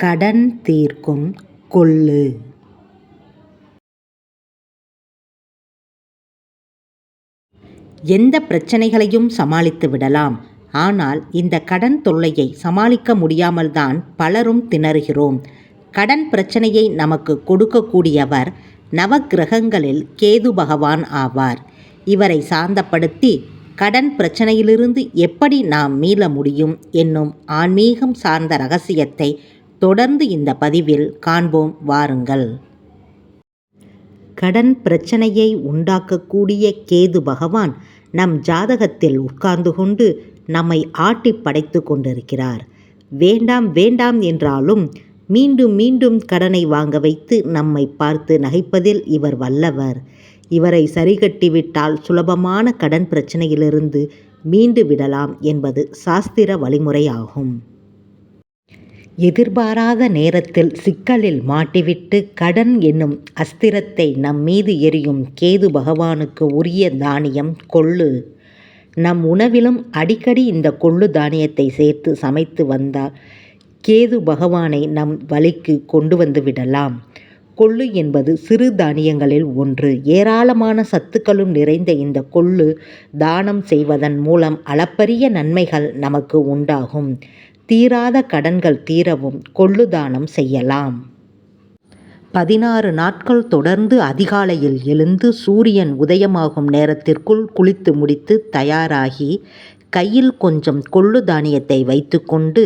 கடன் தீர்க்கும் கொள்ளு. எந்த பிரச்சனைகளையும் சமாளித்து விடலாம். ஆனால் இந்த கடன் தொல்லையை சமாளிக்க முடியாமல் தான் பலரும் திணறுகிறோம். கடன் பிரச்சனையை நமக்கு கொடுக்கக்கூடியவர் நவக்கிரகங்களில் கேது பகவான் ஆவார். இவரை சாந்தப்படுத்தி கடன் பிரச்சனையிலிருந்து எப்படி நாம் மீள முடியும் என்னும் ஆன்மீகம் சார்ந்த ரகசியத்தை தொடர்ந்து இந்த பதிவில் காண்போம் வாருங்கள். கடன் பிரச்சனையை உண்டாக்கக்கூடிய கேது பகவான் நம் ஜாதகத்தில் உட்கார்ந்து கொண்டு நம்மை ஆட்டி படைத்து கொண்டிருக்கிறார். வேண்டாம் வேண்டாம் என்றாலும் மீண்டும் மீண்டும் கடனை வாங்க வைத்து நம்மை பார்த்து நகைப்பதில் இவர் வல்லவர். இவரை சரிகட்டிவிட்டால் சுலபமான கடன் பிரச்சனையிலிருந்து மீண்டு விடலாம் என்பது சாஸ்திர வழிமுறையாகும். எதிர்பாராத நேரத்தில் சிக்கலில் மாட்டிவிட்டு கடன் என்னும் அஸ்திரத்தை நம் மீது எரியும் கேது பகவானுக்கு உரிய தானியம் கொள்ளு. நம் உணவிலும் அடிக்கடி இந்த கொள்ளு தானியத்தை சேர்த்து சமைத்து வந்தால் கேது பகவானை நம் வழிக்கு கொண்டு வந்து விடலாம். கொள்ளு என்பது சிறு தானியங்களில் ஒன்று. ஏராளமான சத்துக்களும் நிறைந்த இந்த கொள்ளு தானம் செய்வதன் மூலம் அளப்பரிய நன்மைகள் நமக்கு உண்டாகும். தீராத கடன்கள் தீரவும் கொள்ளு தானம் செய்யலாம். 16 நாட்கள் தொடர்ந்து அதிகாலையில் எழுந்து சூரியன் உதயமாகும் நேரத்திற்குள் குளித்து முடித்து தயாராகி கையில் கொஞ்சம் கொள்ளு தானியத்தை வைத்துக்கொண்டு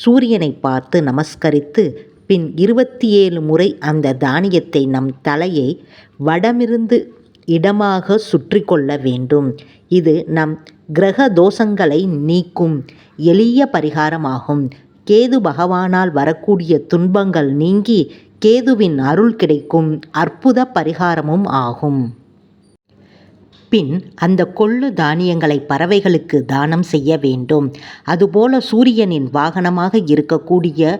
சூரியனை பார்த்து நமஸ்கரித்து பின் 27 முறை அந்த தானியத்தை நம் தலையை வடமிருந்து இடமாக சுற்றி கொள்ள வேண்டும். இது நம் கிரக தோஷங்களை நீக்கும் எளிய பரிகாரமாகும். கேது பகவானால் வரக்கூடிய துன்பங்கள் நீங்கி கேதுவின் அருள் கிடைக்கும் அற்புத பரிகாரமும் ஆகும். பின் அந்த கொள்ளு தானியங்களை பறவைகளுக்கு தானம் செய்ய வேண்டும். அதுபோல சூரியனின் வாகனமாக இருக்கக்கூடிய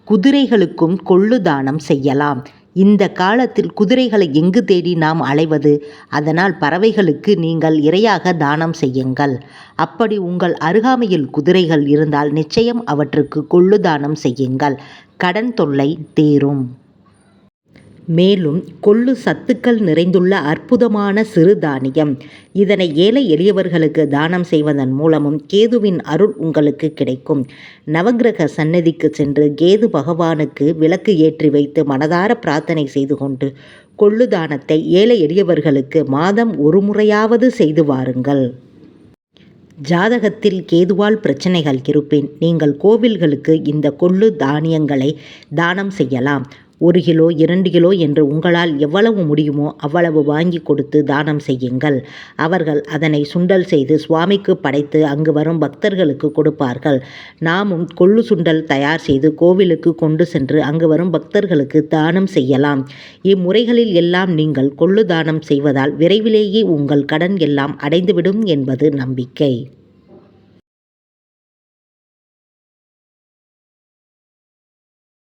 குதிரைகளுக்கும் கொள்ளு தானம் செய்யலாம். இந்த காலத்தில் குதிரைகளை எங்கு தேடி நாம் அலைவது? அதனால் பறவைகளுக்கு நீங்கள் இரையாக தானம் செய்யுங்கள். அப்படி உங்கள் அருகாமையில் குதிரைகள் இருந்தால் நிச்சயம் அவற்றுக்கு கொள்ளு தானம் செய்யுங்கள். கடன் தொல்லை தீரும். மேலும் கொள்ளு சத்துக்கள் நிறைந்துள்ள அற்புதமான சிறு தானியம். இதனை ஏழை எளியவர்களுக்கு தானம் செய்வதன் மூலமும் கேதுவின் அருள் உங்களுக்கு கிடைக்கும். நவக்கிரக சன்னதிக்கு சென்று கேது பகவானுக்கு விளக்கு ஏற்றி வைத்து மனதார பிரார்த்தனை செய்து கொண்டு கொள்ளு தானத்தை ஏழை எளியவர்களுக்கு மாதம் ஒரு முறையாவது செய்து வாருங்கள். ஜாதகத்தில் கேதுவால் பிரச்சனைகள் இருப்பின் நீங்கள் கோவில்களுக்கு இந்த கொள்ளு தானியங்களை தானம் செய்யலாம். 1 கிலோ 2 கிலோ என்று உங்களால் எவ்வளவு முடியுமோ அவ்வளவு வாங்கி கொடுத்து தானம் செய்யுங்கள். அவர்கள் அதனை சுண்டல் செய்து சுவாமிக்கு படைத்து அங்கு வரும் பக்தர்களுக்கு கொடுப்பார்கள். நாமும் கொள்ளு சுண்டல் தயார் செய்து கோவிலுக்கு கொண்டு சென்று அங்கு வரும் பக்தர்களுக்கு தானம் செய்யலாம். இம்முறைகளில் எல்லாம் நீங்கள் கொள்ளு தானம் செய்வதால் விரைவிலேயே உங்கள் கடன் எல்லாம் அடைந்துவிடும் என்பது நம்பிக்கை.